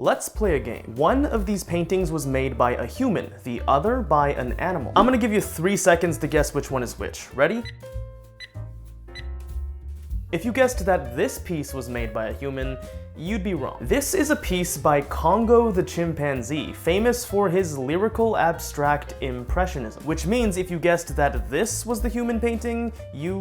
Let's play a game. One of these paintings was made by a human, the other by an animal. I'm gonna give you 3 seconds to guess which one is which. Ready? If you guessed that this piece was made by a human, you'd be wrong. This is a piece by Congo the chimpanzee, famous for his lyrical abstract impressionism, which means if you guessed that this was the human painting, you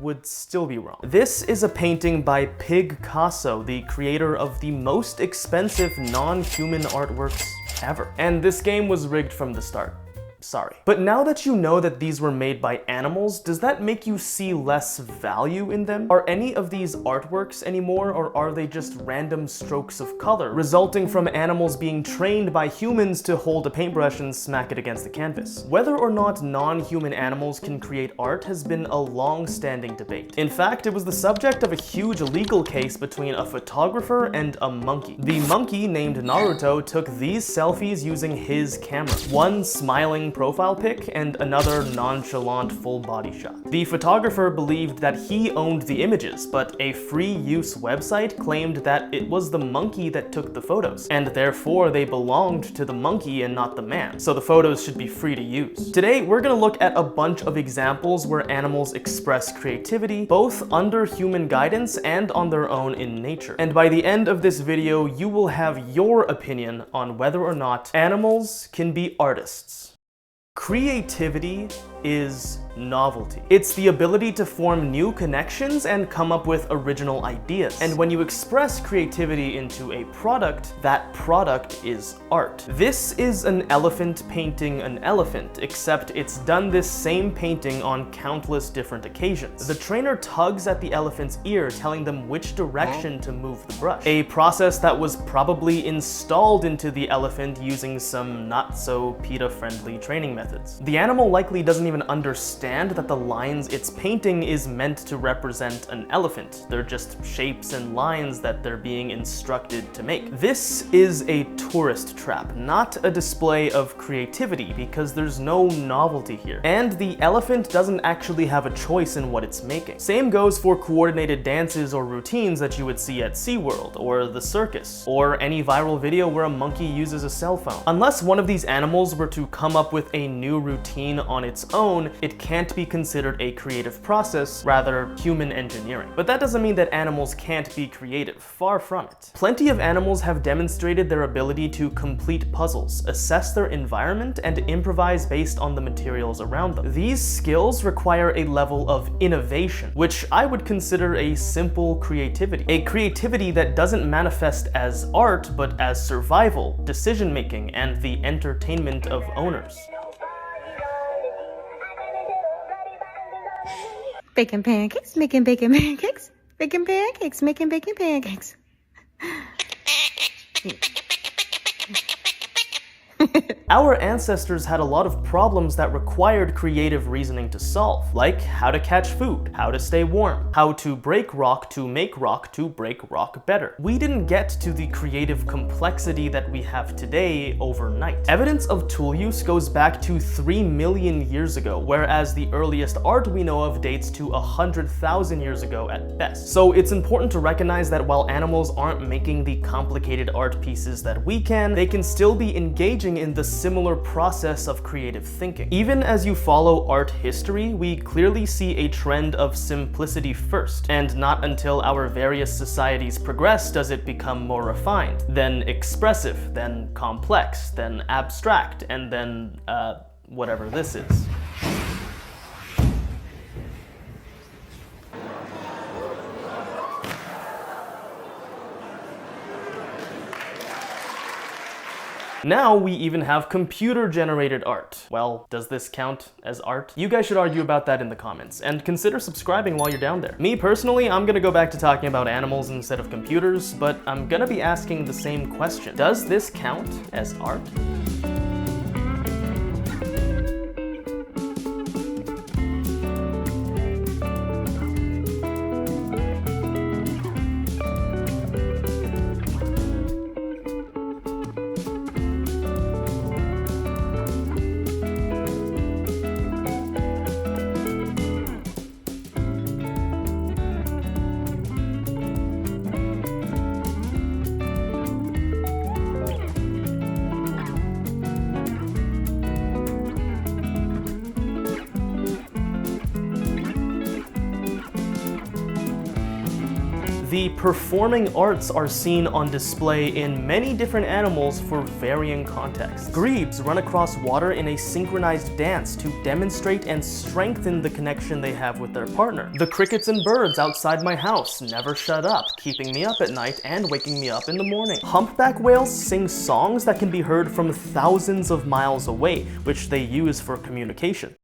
would still be wrong. This is a painting by Pigcasso, the creator of the most expensive non-human artworks ever. And this game was rigged from the start. Sorry. But now that you know that these were made by animals, does that make you see less value in them? Are any of these artworks anymore, or are they just random strokes of color, resulting from animals being trained by humans to hold a paintbrush and smack it against the canvas? Whether or not non-human animals can create art has been a long-standing debate. In fact, it was the subject of a huge legal case between a photographer and a monkey. The monkey, named Naruto, took these selfies using his camera. One smiling profile pic and another nonchalant full body shot. The photographer believed that he owned the images, but a free use website claimed that it was the monkey that took the photos, and therefore they belonged to the monkey and not the man, so the photos should be free to use. Today, we're gonna look at a bunch of examples where animals express creativity, both under human guidance and on their own in nature. And by the end of this video, you will have your opinion on whether or not animals can be artists. Creativity is novelty. It's the ability to form new connections and come up with original ideas. And when you express creativity into a product, that product is art. This is an elephant painting an elephant, except it's done this same painting on countless different occasions. The trainer tugs at the elephant's ear, telling them which direction to move the brush, a process that was probably installed into the elephant using some not so PETA-friendly training methods. The animal likely doesn't even understand that the lines it's painting is meant to represent an elephant. They're just shapes and lines that they're being instructed to make. This is a tourist trap, not a display of creativity, because there's no novelty here. And the elephant doesn't actually have a choice in what it's making. Same goes for coordinated dances or routines that you would see at SeaWorld, or the circus, or any viral video where a monkey uses a cell phone. Unless one of these animals were to come up with a new routine on its own, it can't be considered a creative process, rather human engineering. But that doesn't mean that animals can't be creative, far from it. Plenty of animals have demonstrated their ability to complete puzzles, assess their environment, and improvise based on the materials around them. These skills require a level of innovation, which I would consider a simple creativity. A creativity that doesn't manifest as art, but as survival, decision-making, and the entertainment of owners. Bacon pancakes, making bacon pancakes, bacon pancakes, making bacon pancakes. Our ancestors had a lot of problems that required creative reasoning to solve, like how to catch food, how to stay warm, how to break rock to make rock better. We didn't get to the creative complexity that we have today overnight. Evidence of tool use goes back to 3 million years ago, whereas the earliest art we know of dates to 100,000 years ago at best. So it's important to recognize that while animals aren't making the complicated art pieces that we can, they can still be engaging in the similar process of creative thinking. Even as you follow art history, we clearly see a trend of simplicity first, and not until our various societies progress does it become more refined, then expressive, then complex, then abstract, and then, whatever this is. Now we even have computer-generated art. Well, does this count as art? You guys should argue about that in the comments, and consider subscribing while you're down there. Me personally, I'm gonna go back to talking about animals instead of computers, but I'm gonna be asking the same question. Does this count as art? The performing arts are seen on display in many different animals for varying contexts. Grebes run across water in a synchronized dance to demonstrate and strengthen the connection they have with their partner. The crickets and birds outside my house never shut up, keeping me up at night and waking me up in the morning. Humpback whales sing songs that can be heard from thousands of miles away, which they use for communication.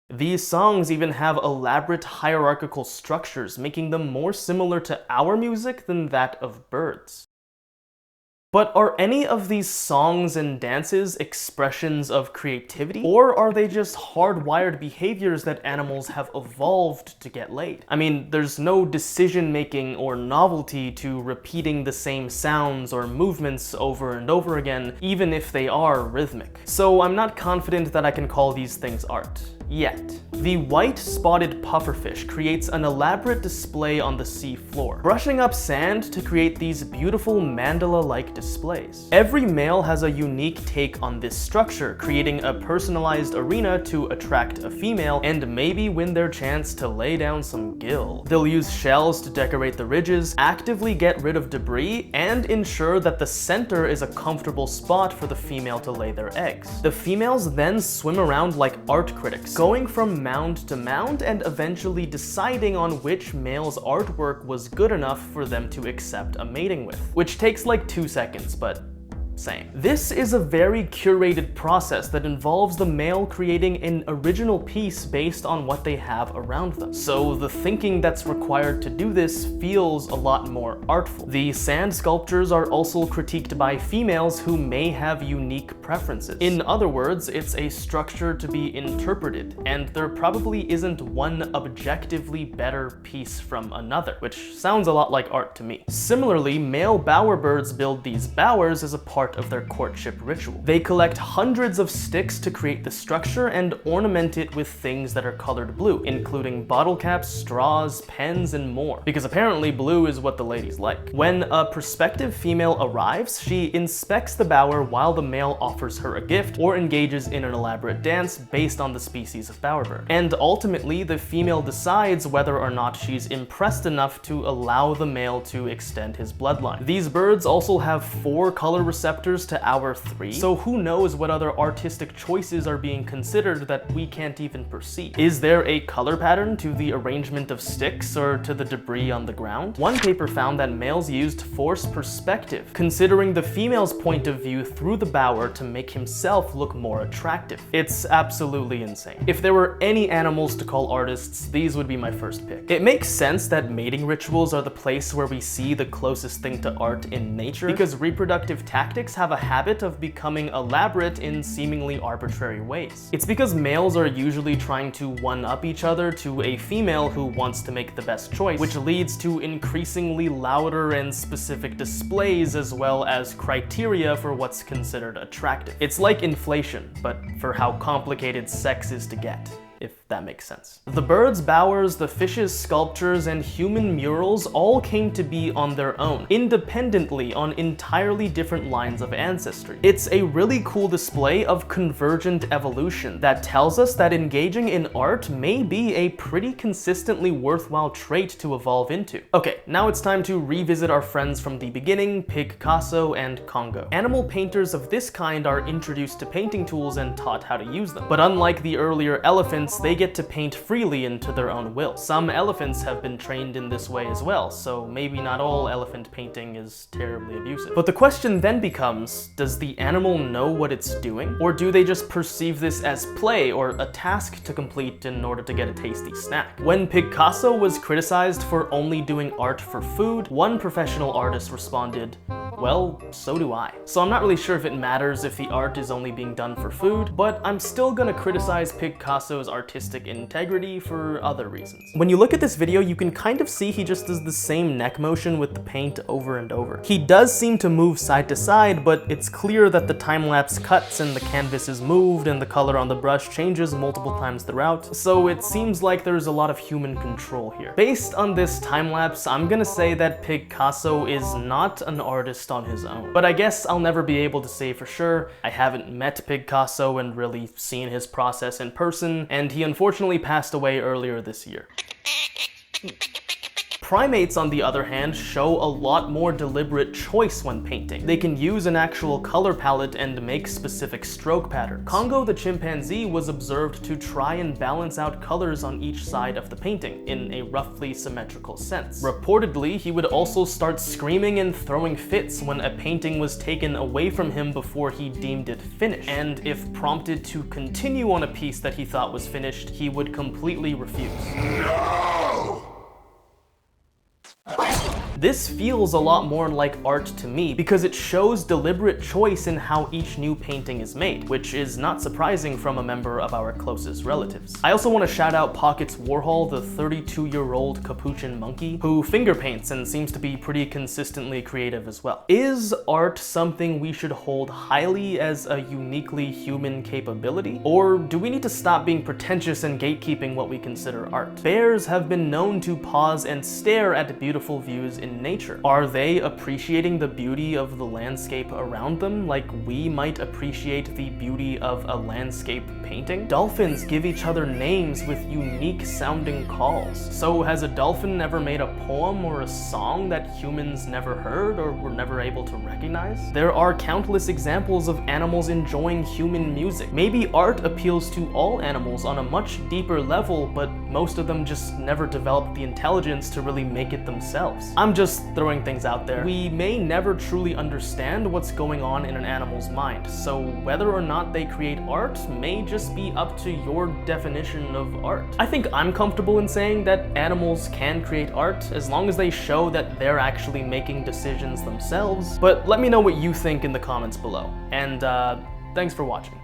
These songs even have elaborate hierarchical structures, making them more similar to our music than that of birds. But are any of these songs and dances expressions of creativity? Or are they just hardwired behaviors that animals have evolved to get laid? I mean, there's no decision-making or novelty to repeating the same sounds or movements over and over again, even if they are rhythmic. So I'm not confident that I can call these things art. Yet. The white-spotted pufferfish creates an elaborate display on the sea floor, brushing up sand to create these beautiful mandala-like displays. Every male has a unique take on this structure, creating a personalized arena to attract a female and maybe win their chance to lay down some gill. They'll use shells to decorate the ridges, actively get rid of debris, and ensure that the center is a comfortable spot for the female to lay their eggs. The females then swim around like art critics, going from mound to mound and eventually deciding on which male's artwork was good enough for them to accept a mating with, which takes like 2 seconds, but same. This is a very curated process that involves the male creating an original piece based on what they have around them. So the thinking that's required to do this feels a lot more artful. The sand sculptures are also critiqued by females who may have unique preferences. In other words, it's a structure to be interpreted, and there probably isn't one objectively better piece from another, which sounds a lot like art to me. Similarly, male bowerbirds build these bowers as a part of their courtship ritual. They collect hundreds of sticks to create the structure and ornament it with things that are colored blue, including bottle caps, straws, pens, and more, because apparently blue is what the ladies like. When a prospective female arrives, she inspects the bower while the male offers her a gift or engages in an elaborate dance based on the species of bowerbird. And ultimately, the female decides whether or not she's impressed enough to allow the male to extend his bloodline. These birds also have 4 color receptors to our 3, so who knows what other artistic choices are being considered that we can't even perceive. Is there a color pattern to the arrangement of sticks or to the debris on the ground? One paper found that males used forced perspective, considering the female's point of view through the bower to make himself look more attractive. It's absolutely insane. If there were any animals to call artists, these would be my first pick. It makes sense that mating rituals are the place where we see the closest thing to art in nature, because reproductive tactics have a habit of becoming elaborate in seemingly arbitrary ways. It's because males are usually trying to one-up each other to a female who wants to make the best choice, which leads to increasingly louder and specific displays as well as criteria for what's considered attractive. It's like inflation, but for how complicated sex is to get, if that makes sense. The birds' bowers, the fishes' sculptures, and human murals all came to be on their own, independently on entirely different lines of ancestry. It's a really cool display of convergent evolution that tells us that engaging in art may be a pretty consistently worthwhile trait to evolve into. Okay, now it's time to revisit our friends from the beginning, Pigcasso and Congo. Animal painters of this kind are introduced to painting tools and taught how to use them. But unlike the earlier elephants, they get to paint freely and to their own will. Some elephants have been trained in this way as well, so maybe not all elephant painting is terribly abusive. But the question then becomes, does the animal know what it's doing? Or do they just perceive this as play or a task to complete in order to get a tasty snack? When Pigcasso was criticized for only doing art for food, one professional artist responded, well, so do I. So I'm not really sure if it matters if the art is only being done for food, but I'm still gonna criticize Pigcasso's artistic integrity for other reasons. When you look at this video, you can kind of see he just does the same neck motion with the paint over and over. He does seem to move side to side, but it's clear that the time-lapse cuts and the canvas is moved and the color on the brush changes multiple times throughout, so it seems like there's a lot of human control here. Based on this time-lapse, I'm gonna say that Pigcasso is not an artist on his own. But I guess I'll never be able to say for sure. I haven't met Pigcasso and really seen his process in person, and he unfortunately passed away earlier this year. Primates, on the other hand, show a lot more deliberate choice when painting. They can use an actual color palette and make specific stroke patterns. Congo the chimpanzee was observed to try and balance out colors on each side of the painting in a roughly symmetrical sense. Reportedly, he would also start screaming and throwing fits when a painting was taken away from him before he deemed it finished. And if prompted to continue on a piece that he thought was finished, he would completely refuse. No! This feels a lot more like art to me because it shows deliberate choice in how each new painting is made, which is not surprising from a member of our closest relatives. I also want to shout out Pockets Warhol, the 32-year-old Capuchin monkey, who finger paints and seems to be pretty consistently creative as well. Is art something we should hold highly as a uniquely human capability? Or do we need to stop being pretentious and gatekeeping what we consider art? Bears have been known to pause and stare at beautiful views in nature. Are they appreciating the beauty of the landscape around them like we might appreciate the beauty of a landscape painting? Dolphins give each other names with unique sounding calls. So has a dolphin ever made a poem or a song that humans never heard or were never able to recognize? There are countless examples of animals enjoying human music. Maybe art appeals to all animals on a much deeper level, but most of them just never developed the intelligence to really make it themselves. I'm just throwing things out there. We may never truly understand what's going on in an animal's mind, so whether or not they create art may just be up to your definition of art. I think I'm comfortable in saying that animals can create art as long as they show that they're actually making decisions themselves, but let me know what you think in the comments below. And thanks for watching.